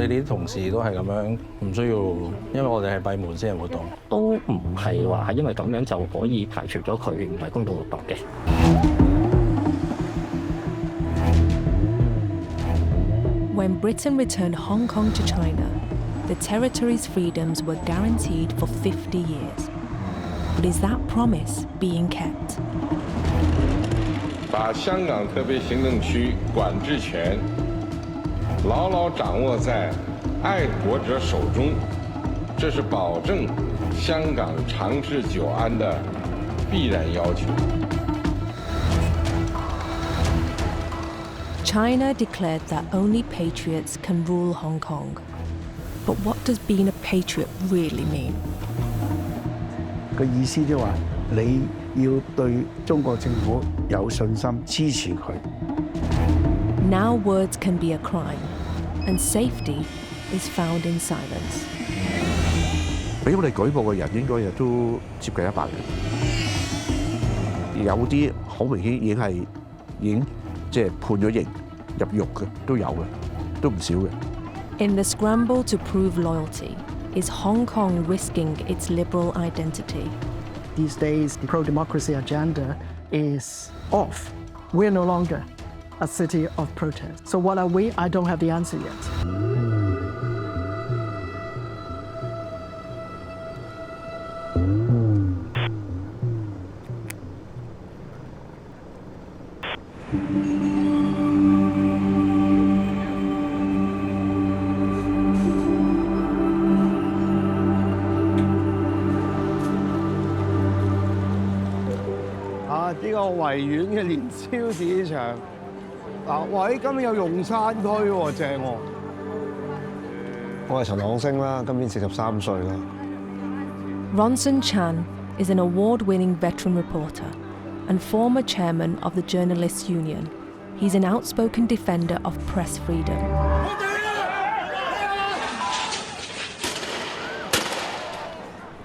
哋啲同事都係咁樣，唔需要，因為我哋係閉門私人活動。都唔係話係因為咁樣就可以排除咗佢唔係公眾活動嘅。When Britain returned Hong Kong to China, the territory's freedoms were guaranteed for 50 years. But is that promise being kept? 把香港特别行政区管制权牢牢掌握在爱国者手中，这是保证香港长治久安的必然要求。 China declared that only patriots can rule Hong Kong. But what does being a patriot really mean? 個意思即係話，你要對中國政府有信心，支持佢。 Now words can be a crime, and safety is found in silence. 俾我哋舉報嘅人應該亦都接近100人，有啲好明顯已經即係判咗刑入獄嘅都有嘅，都唔少嘅。 In the scramble to prove loyalty, is Hong Kong risking its liberal identity? These days, the pro-democracy agenda is off. We're no longer a city of protest. So what are we? I don't have the answer yet. 呢個維園嘅年宵市場，喂，今年有用餐區喎，正喎。我係陳朗昇啦，今年43歲啦。 Ronson Chan is an award-winning veteran reporter and former chairman of the Journalists' Union. He's an outspoken defender of press freedom.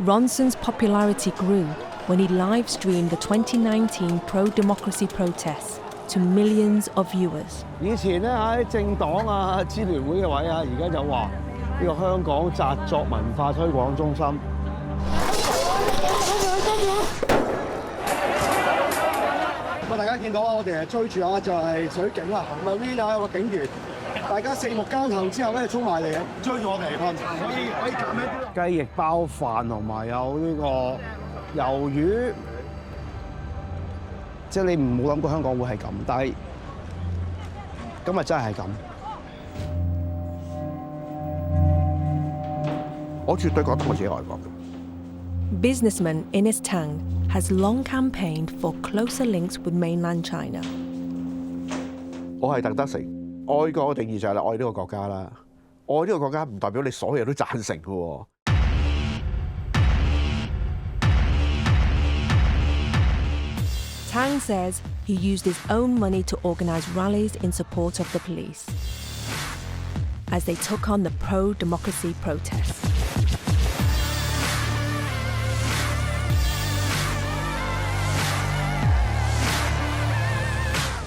Ronson's popularity grew when he live-streamed the 2019 pro-democracy protests to millions of viewers. 以前咧喺政黨啊、支聯會嘅位啊，而家就話呢個香港紮作文化推廣中心。咁大家見到啊，我哋係追住啊，就係水警啦，後面啊有個警員，大家四目交投之後咧，衝埋嚟追住我哋，可以減一啲。雞翼包飯同埋有呢個。 魷魚，即係你唔冇諗過香港會係咁，但係今日真係咁。我絕對覺得我自己愛國嘅。 Businessman Ines Tang has long campaigned for closer links with mainland China. 我係鄧德成，愛國嘅定義就係你愛呢個國家啦。愛呢個國家唔代表你所有嘢都贊成嘅喎。 Tang says he used his own money to organize rallies in support of the police as they took on the pro-democracy protests.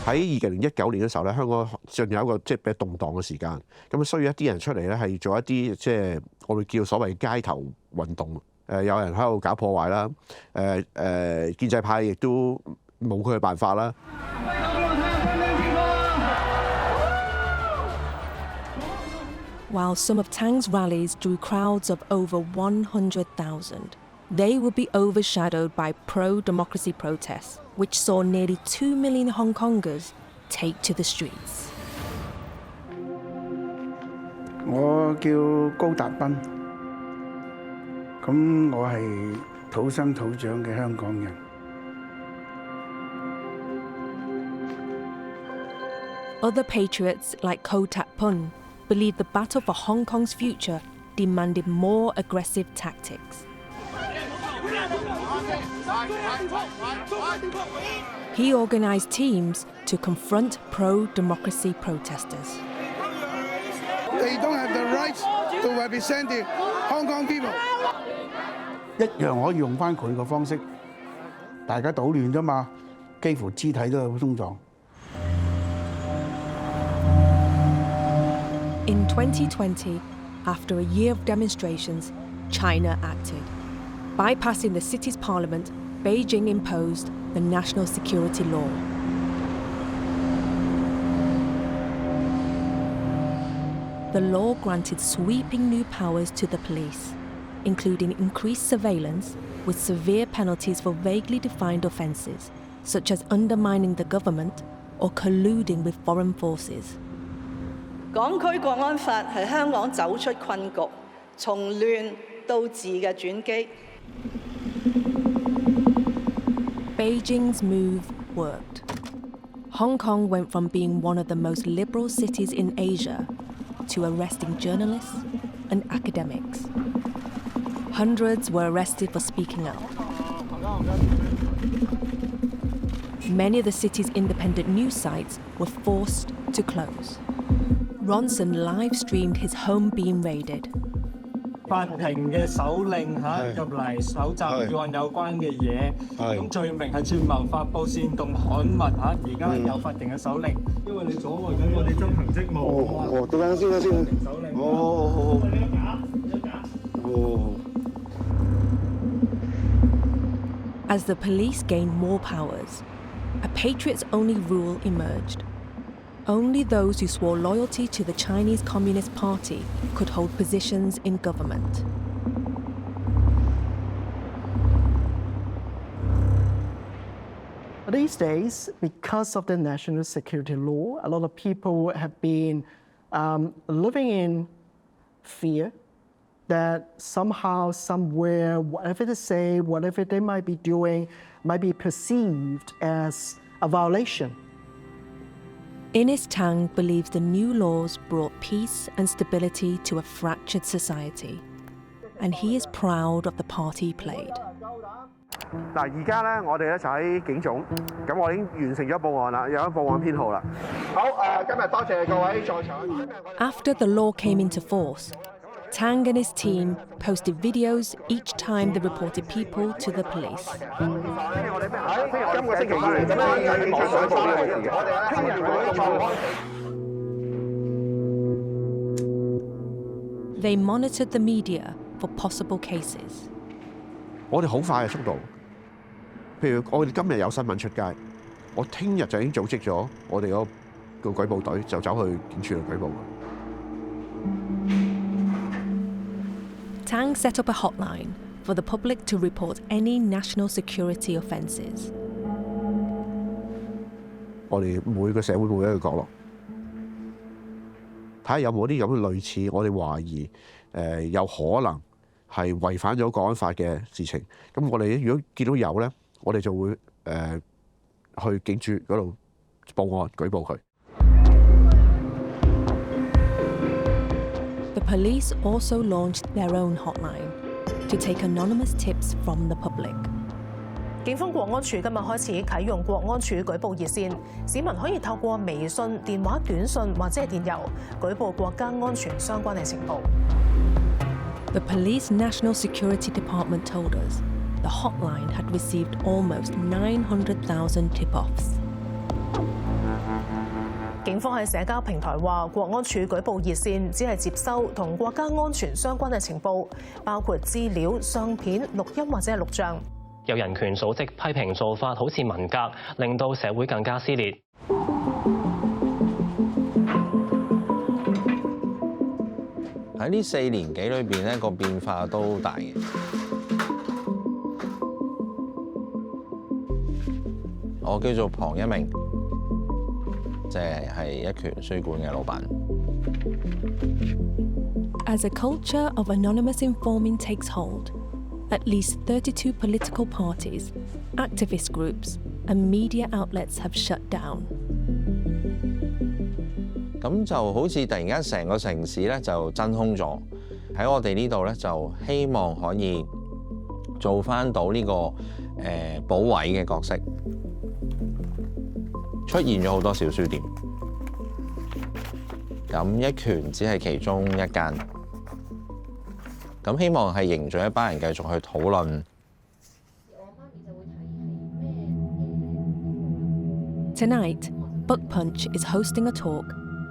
喺2019年嘅時候咧，香港進入一個即係比較動盪嘅時間，咁需要一啲人出嚟咧，係做一啲即係我哋叫所謂街頭運動。有人喺度搞破壞啦，建制派亦都冇佢嘅辦法啦。While some of Tang's rallies drew crowds of over 100,000, they would be overshadowed by pro-democracy protests, which saw nearly 2 million Hong Kongers take to the streets. 我叫高達斌，咁我係土生土長嘅香港人。 Other patriots like Ko Tak Pun believe the battle for Hong Kong's future demanded more aggressive tactics. He organised teams to confront pro-democracy protesters. They don't have the rights to represent the Hong Kong people. 一樣可以用翻佢個方式，大家搗亂啫嘛，幾乎肢體都有衝撞。In 2020, after a year of demonstrations, China acted. Bypassing the city's parliament, Beijing imposed the national security law. The law granted sweeping new powers to the police, including increased surveillance with severe penalties for vaguely defined offences, such as undermining the government or colluding with foreign forces. 港區國安法係香港走出困局、從亂到治嘅轉機。 Beijing's move worked. Hong Kong went from being one of the most liberal cities in Asia to arresting journalists and academics. Hundreds were arrested for speaking out. Many of the city's independent news sites were forced to close. Ronson live-streamed his home being raided. 法庭嘅手令入嚟搜集與案有關嘅嘢，咁罪名係串謀發布煽動刊物而家有法庭嘅手令，因為你阻礙緊我哋執行職務。等陣先。手令。好。As the police gained more powers, a patriots-only rule emerged. Only those who swore loyalty to the Chinese Communist Party could hold positions in government. These days, because of the national security law, a lot of people have been living in fear that somehow, somewhere, whatever they say, whatever they might be doing, might be perceived as a violation. Ines Tang believes the new laws brought peace and stability to a fractured society, and he is proud of the part he played. 嗱，而家咧，我哋咧就喺警總，咁我已經完成咗報案啦，有咗報案編號啦。好，今日多謝各位在場。After the law came into force, Tang and his team posted videos each time they reported people to the police. They monitored the media for possible cases. 我哋好快嘅速度，譬如我哋今日有新聞出街，我聽日就已經組織咗我哋嗰個舉報隊，就走去警署度舉報。Tang set up a hotline for the public to report any national security offences. 我哋每個社會每一個角落，睇下有冇啲咁嘅類似，我哋懷疑有可能係違反咗國安法嘅事情。咁我哋如果見到有咧，我哋就會去警署嗰度報案舉報佢。The police also launched their own hotline to take anonymous tips from the public. 警方國安處今日開始啟用國安處舉報熱線，市民可以透過微信、電話、短信或者係電郵舉報國家安全相關嘅情報。The police National Security Department told us the hotline had received almost 900,000 tip-offs. 警方喺社交平台話，國安處舉報熱線只係接收同國家安全相關嘅情報，包括資料、相片、錄音或者係錄像。有人權組織批評做法好似文革，令到社會更加撕裂。喺呢4年幾裏邊咧，個變化都大嘅。我叫做龐一鳴，即係一拳書館嘅老闆。As a culture of anonymous informing takes hold, at least 32 political parties, activist groups, and media outlets have shut down. 咁就好似突然間成個城市咧就真空咗。喺我哋呢度咧就希望可以做翻到呢個補位嘅角色。出現咗好多小書店，咁一拳只係其中一間。咁希望係凝聚一班人繼續去討論。Tonight, Book Punch is hosting a talk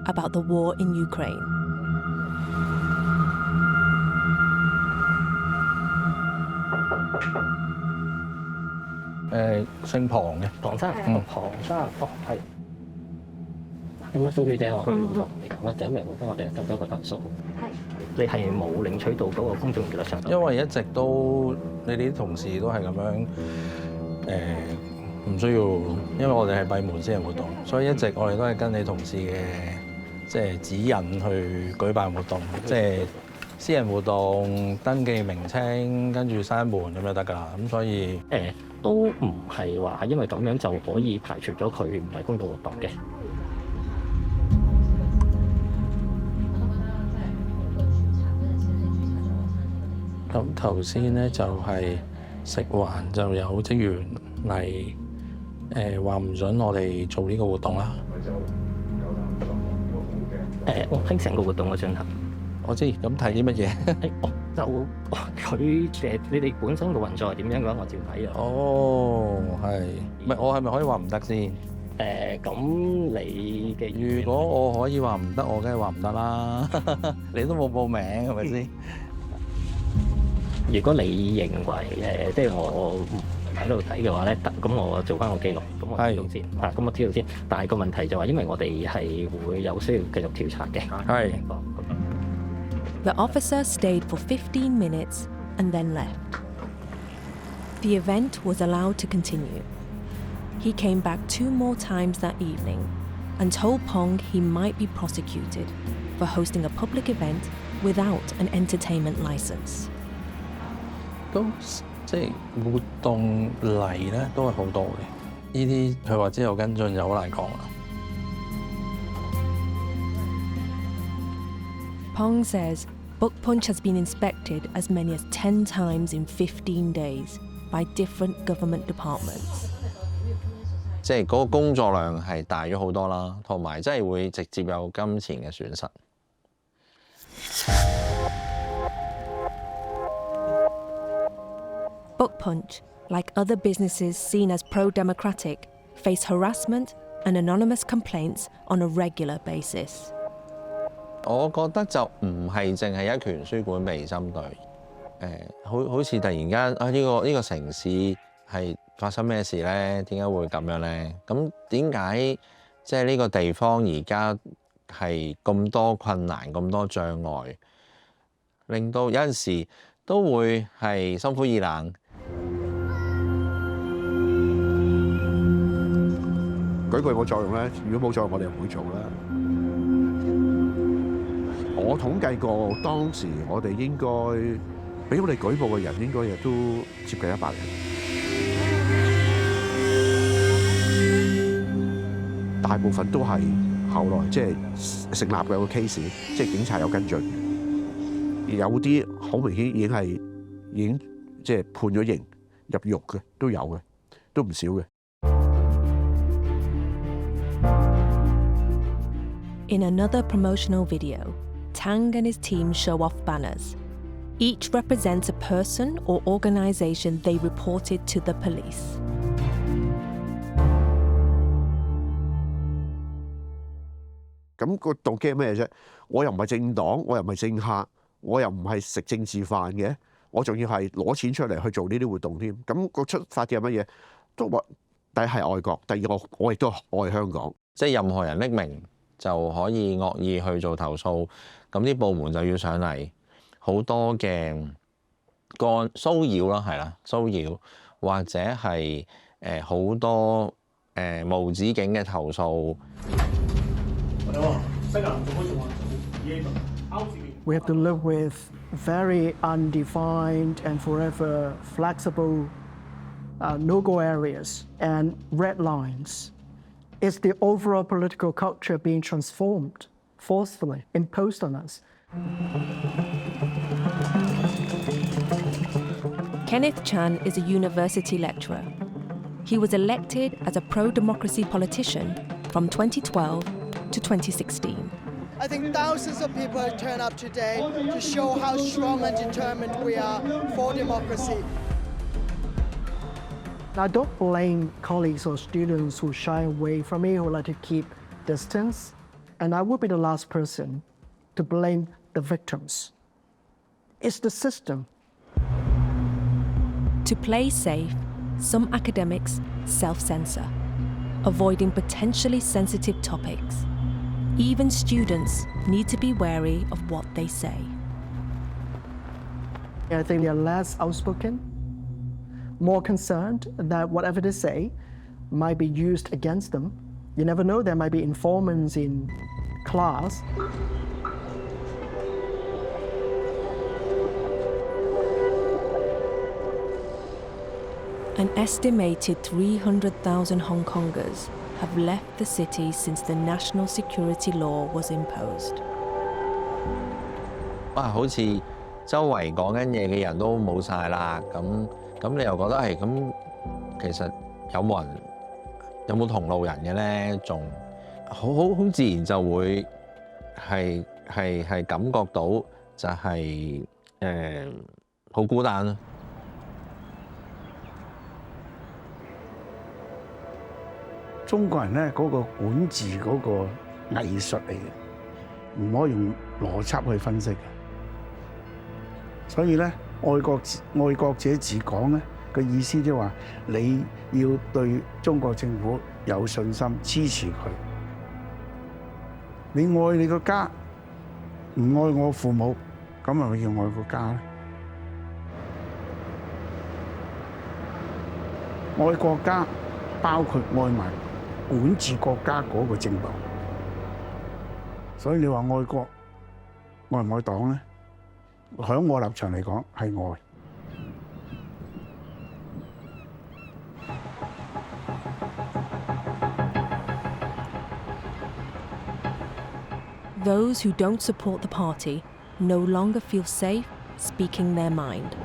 about the war in Ukraine. 姓龐嘅。龐生，龐生，係。咁啊，蘇小姐，我同你講啦，就因為我哋收到個投訴，你係冇領取到嗰個公眾娛樂場。因為一直都你哋啲同事都係咁樣唔需要，因為我哋係閉門私人活動，所以一直我哋都係跟你同事嘅即係指引去舉辦活動，即係私人活動登記名稱，跟住閂門咁就得㗎啦。咁所以都唔係話因為咁樣就可以排除咗佢唔係公道活動嘅。咁頭先咧就係食環就有職員嚟話唔準我哋做呢個活動啦。我聽成個活動嘅進行。我知，咁睇啲乜嘢？就佢你哋本身個運作係點樣嘅話，我照睇啊。哦，係，唔係我係咪可以話唔得先？咁你嘅如果我可以話唔得，我梗係話唔得啦。你都冇報名係咪先？如果你認為即係我喺度睇嘅話咧，咁我做翻個記錄，咁我知道先嚇，咁我知道先。但係個問題就係因為我哋係會有需要繼續調查嘅。係。The officer stayed for 15 minutes and then left. The event was allowed to continue. He came back 2 more times that evening and told Pong he might be prosecuted for hosting a public event without an entertainment license. 都即係活動嚟咧，都係好多嘅。呢啲佢話之後跟進就好難講啦。Pong says Book Punch has been inspected as many as 10 times in 15 days by different government departments. 即係嗰個工作量係大咗好多啦，同埋真係會直接有金錢嘅損失。Book Punch, like other businesses seen as pro-democratic, face harassment and anonymous complaints on a regular basis. 我覺得就唔係淨係一拳書館被針對，好似突然間啊呢個城市係發生咩事咧？點解會咁樣咧？咁點解即係呢個地方而家係咁多困難、咁多障礙，令到有陣時都會係心灰意冷。舉報有冇作用咧？如果冇作用，我哋就唔會做啦。我統計過當時我哋應該俾我哋舉報嘅人應該亦都接近100人，大部分都係後來即係成立嘅個 case， 即係警察有跟進，有啲好明顯已經即係判咗刑入獄嘅都有嘅，都唔少嘅。In another promotional video, Tang and his team show off banners. Each represents a person or organisation they reported to the police. 咁個動機係咩啫？我又唔係政黨，我又唔係政客，我又唔係食政治飯嘅，我仲要係攞錢出嚟去做呢啲活動添。咁個出發點係乜嘢？都話第一係愛國，第二我亦都愛香港。即係任何人匿名就可以惡意去做投訴，咁啲部門就要上嚟，好多嘅騷擾啦，係啦，騷擾或者係好多無止境嘅投訴。We have to live with very undefined and forever flexible no-go areas and red lines. Is the overall political culture being transformed, forcefully imposed on us? Kenneth Chan is a university lecturer. He was elected as a pro-democracy politician from 2012 to 2016. I think thousands of people have turned up today to show how strong and determined we are for democracy. I don't blame colleagues or students who shy away from me, who like to keep distance, and I would be the last person to blame the victims. It's the system. To play safe, some academics self-censor, avoiding potentially sensitive topics. Even students need to be wary of what they say. I think they're less outspoken, more concerned that whatever they say might be used against them. You never know, there might be informants in class. An estimated 300,000 Hong Kongers have left the city since the national security law was imposed. 哇，好似周圍講緊嘢嘅人都冇晒啦，咁你又覺得係咁，其實有冇同路人嘅咧？仲好自然就會係感覺到就係好孤單咯。中國人咧嗰個管治嗰個藝術嚟嘅，唔可以用邏輯去分析嘅。所以咧，愛國者治港咧嘅意思即係話，你要對中國政府有信心，支持佢。你愛你個家，唔愛我父母，咁係咪叫愛個家咧？愛國家包括愛埋管治國家嗰個政黨，所以你話愛國愛唔愛黨咧？喺我立場嚟講係愛。Those who don't support the party no longer feel safe speaking their mind.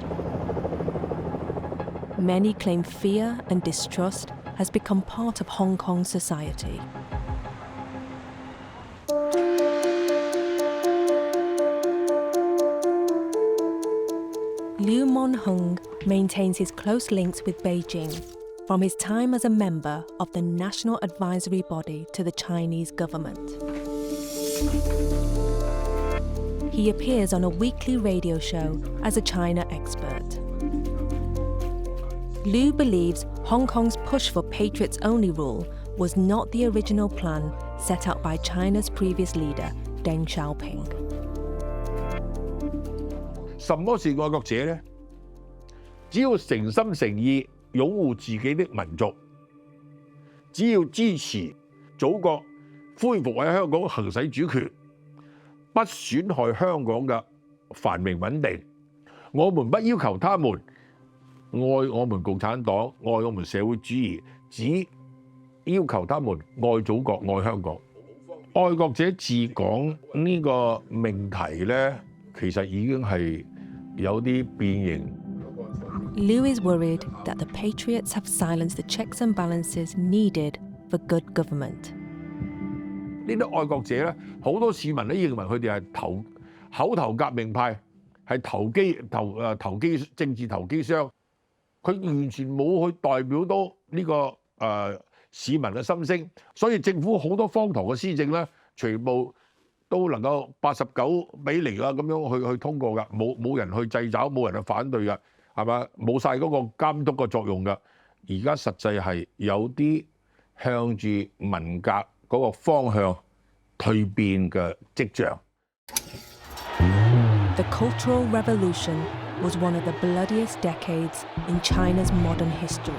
Many claim fear and distrust has become part of Hong Kong society. Liu Mon-hung maintains his close links with Beijing from his time as a member of the National Advisory Body to the Chinese government. He appears on a weekly radio show as a China expert. Liu believes Hong Kong's push for patriots-only rule was not the original plan set out by China's previous leader, Deng Xiaoping. 什麼是愛國者呢？只要誠心誠意擁護自己的民族，只要支持祖國恢復喺香港行使主權，不損害香港嘅繁榮穩定。我們不要求他們愛我們共產黨、愛我們社會主義，只要求他們愛祖國、愛香港。愛國者治港呢個命題咧，其實已經係有啲變形。Liu is worried that the patriots have silenced the checks and balances needed for good government. 呢啲愛國者咧，好多市民都認為佢哋係口頭革命派，係投機政治投機商，佢完全冇去代表到呢個市民嘅心聲，所以政府好多荒唐嘅施政咧，全部都能夠89-0咁樣去通過㗎，冇人去掣肘，冇人去反對㗎，係嘛？冇晒嗰個監督嘅作用㗎。而家實際係有啲向住文革嗰個方向蛻變嘅跡象。The Cultural Revolution was one of the bloodiest decades in China's modern history.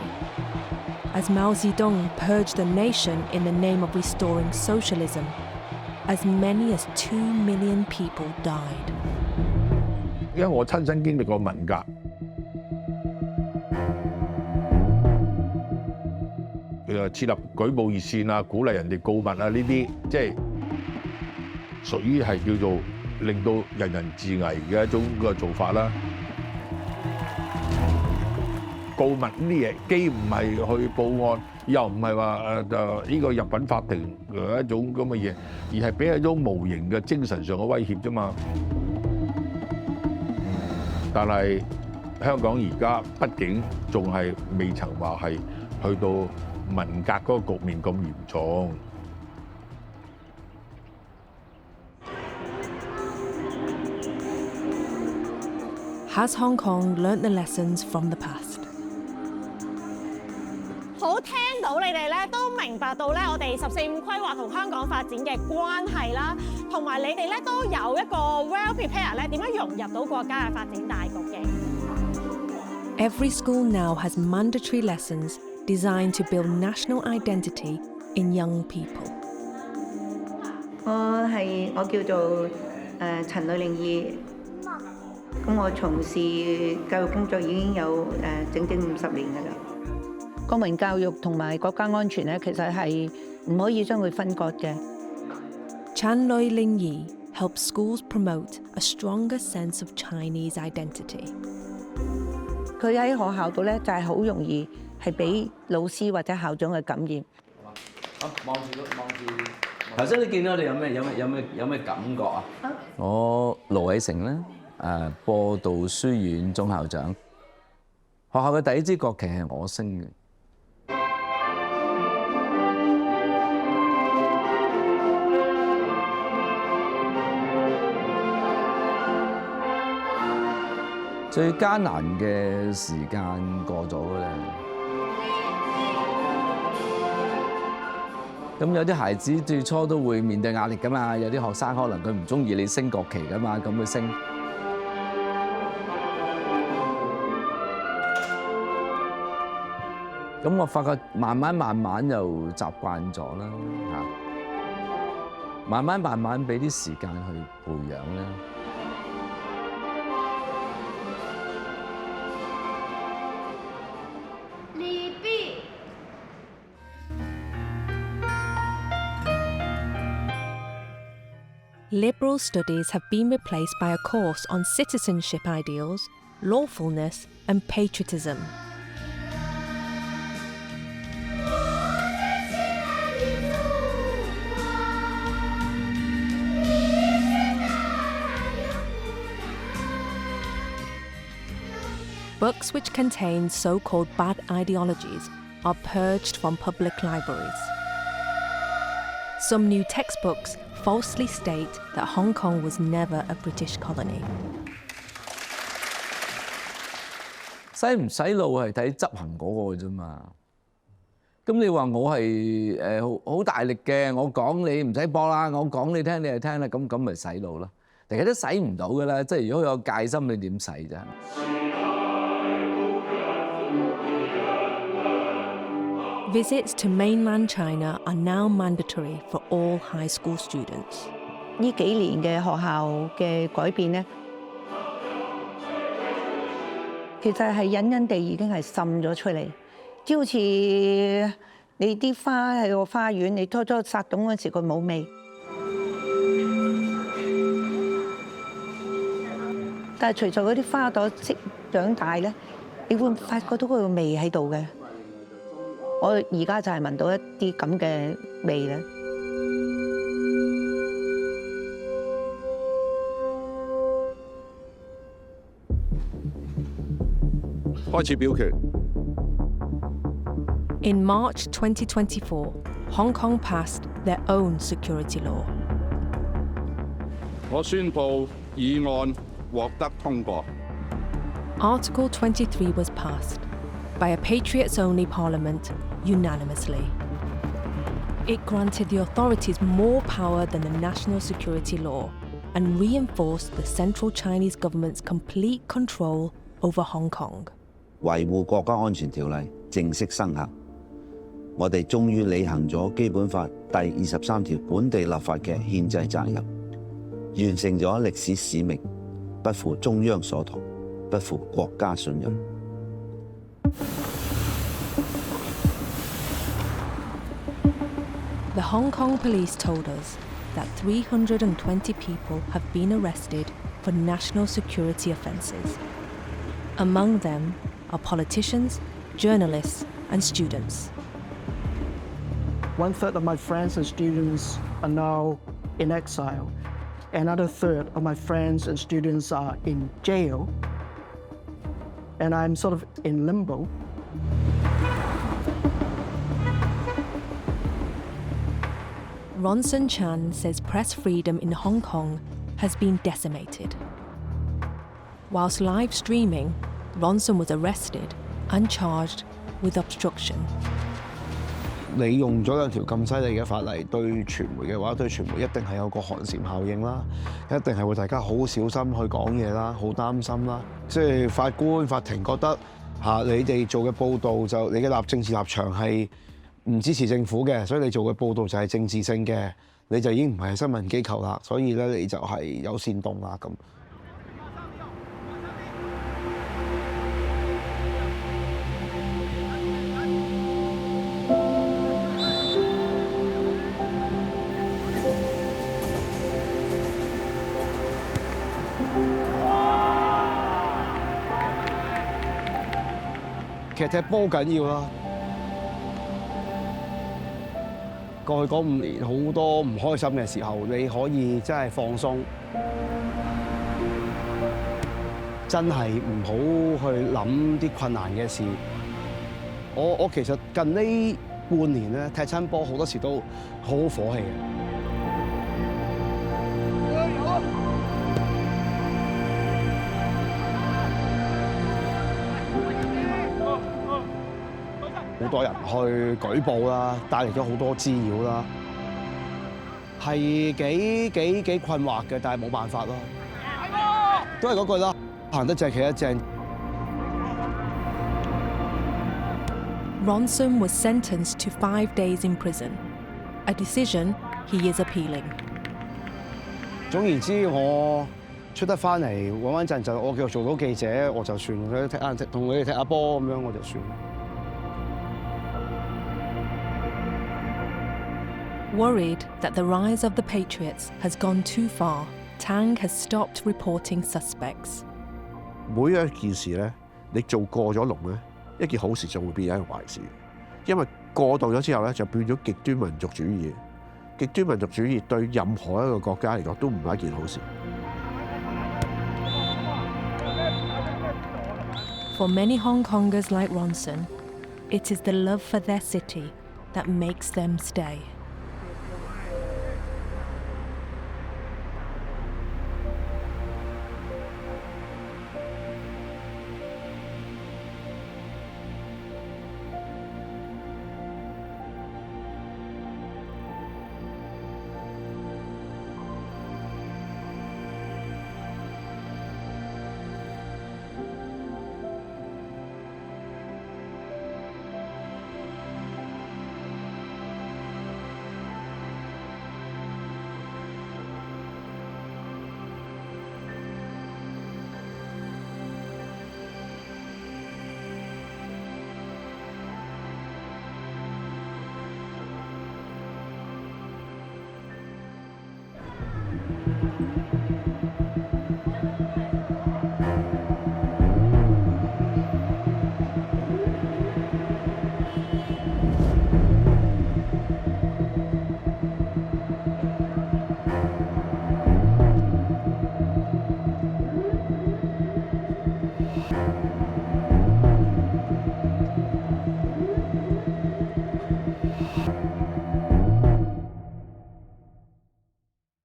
As Mao Zedong purged the nation in the name of restoring socialism, as many as 2 million people died. 因為我親身經歷過文革，設立舉報熱線啊，鼓勵人哋告密啊，呢啲即係屬於係叫做令到人人自危嘅一種嘅做法啦。告密呢啲嘢既唔係去報案，又唔係話呢個入稟法庭嘅一種咁嘅嘢，而係俾一種無形嘅精神上嘅威脅啫嘛。但係香港而家畢竟仲係未曾話係去到文革嗰個局面咁嚴重。Has Hong Kong learnt the lessons from the past? 好聽到你哋咧都明白到咧我哋14、5規劃同香港發展嘅關係啦，同埋你哋咧都有一個 well prepared 咧點樣融入到國家嘅發展大局嘅。Every school now has mandatory lessons designed to build national identity in young people. 我叫做陳呂玲懿，咁我從事教育工作已經有整整50年㗎啦。國民教育同埋國家安全咧，其實係唔可以將佢分割嘅。Chan Loi Ling Yi helps schools promote a stronger sense of Chinese identity. 佢喺學校度咧就係好容易係俾老師或者校長嘅感染。好，望住。頭先你見到我哋有咩感覺啊？我盧偉成咧，播道書院總校長。學校嘅第一支國旗係我升嘅。最艱難嘅時間過咗啦。咁有啲孩子最初都會面對壓力㗎嘛，有啲學生可能佢唔中意你升國旗㗎嘛，咁佢升。咁我發覺慢慢又習慣咗啦嚇，慢慢俾啲時間去培養啦。Liberal studies have been replaced by a course on citizenship ideals, lawfulness, and patriotism. Books which contain so-called bad ideologies are purged from public libraries. Some new textbooks falsely state that Hong Kong was never a British colony. 洗唔洗腦係睇執行嗰個啫嘛。咁你話我係好大力嘅，我講你唔使播啦，我講你聽你就聽啦，咁咪洗腦咯。大家都洗唔到㗎啦，即係如果有戒心，你點洗啫？ Visits to mainland China are now mandatory for all high school students. 呢幾年嘅學校嘅改變咧，其實係隱隱地已經係滲咗出嚟，即係好似你啲花喺個花園，你初撒種嗰時佢冇味，但係隨住嗰啲花朵長大咧，你會發覺到嗰個味喺度嘅。 我而家就係聞到一啲咁嘅味咧。開始表決。In March 2024, Hong Kong passed their own security law. 我宣布議案獲得通過。Article 23 was passed by a patriots-only parliament unanimously. It granted the authorities more power than the national security law and reinforced the central Chinese government's complete control over Hong Kong. 維護國家安全條例正式生效，我哋終於履行咗基本法第23條本地立法嘅憲制責任，完成咗歷史使命，不負中央所託，不負國家信任。 The Hong Kong police told us that 320 people have been arrested for national security offences. Among them are politicians, journalists, and students. 1/3 of my friends and students are now in exile. Another third of my friends and students are in jail. And I'm sort of in limbo. Ronson Chan says press freedom in Hong Kong has been decimated. Whilst live streaming, Ronson was arrested and charged with obstruction. 你用咗兩條咁犀利嘅法例對傳媒嘅話，對傳媒一定係有個寒蟬效應啦，一定係會大家好小心去講嘢啦，好擔心啦。即係法官、法庭覺得你哋做嘅報導就你嘅政治立場係唔支持政府嘅，所以你做嘅報導就係政治性嘅，你就已經唔係新聞機構啦，所以咧你就係有煽動啦咁。其實踢波緊要啦。過去嗰5年好多唔開心嘅時候，你可以真係放鬆，真係唔好去諗啲困難嘅事。我其實近呢半年咧踢親波好多時都好火氣嘅。好多人去舉報啦，帶嚟咗好多滋擾啦，係幾困惑嘅，但係冇辦法咯。都係嗰句啦，行得正企得正。Ronson was sentenced to 5 days in prison, a decision he is appealing. 總言之，我出得翻嚟穩穩陣陣，我繼續做到記者，我就算同佢哋踢下波咁樣，我就算。Worried that the rise of the Patriots has gone too far, Tang has stopped reporting suspects. 每一件事咧，你做過咗龍咧，一件好事就會變咗一件壞事，因為過度咗之後咧，就變咗極端民族主義。極端民族主義對任何一個國家嚟講都唔係一件好事。For many Hong Kongers like Ronson, it is the love for their city that makes them stay.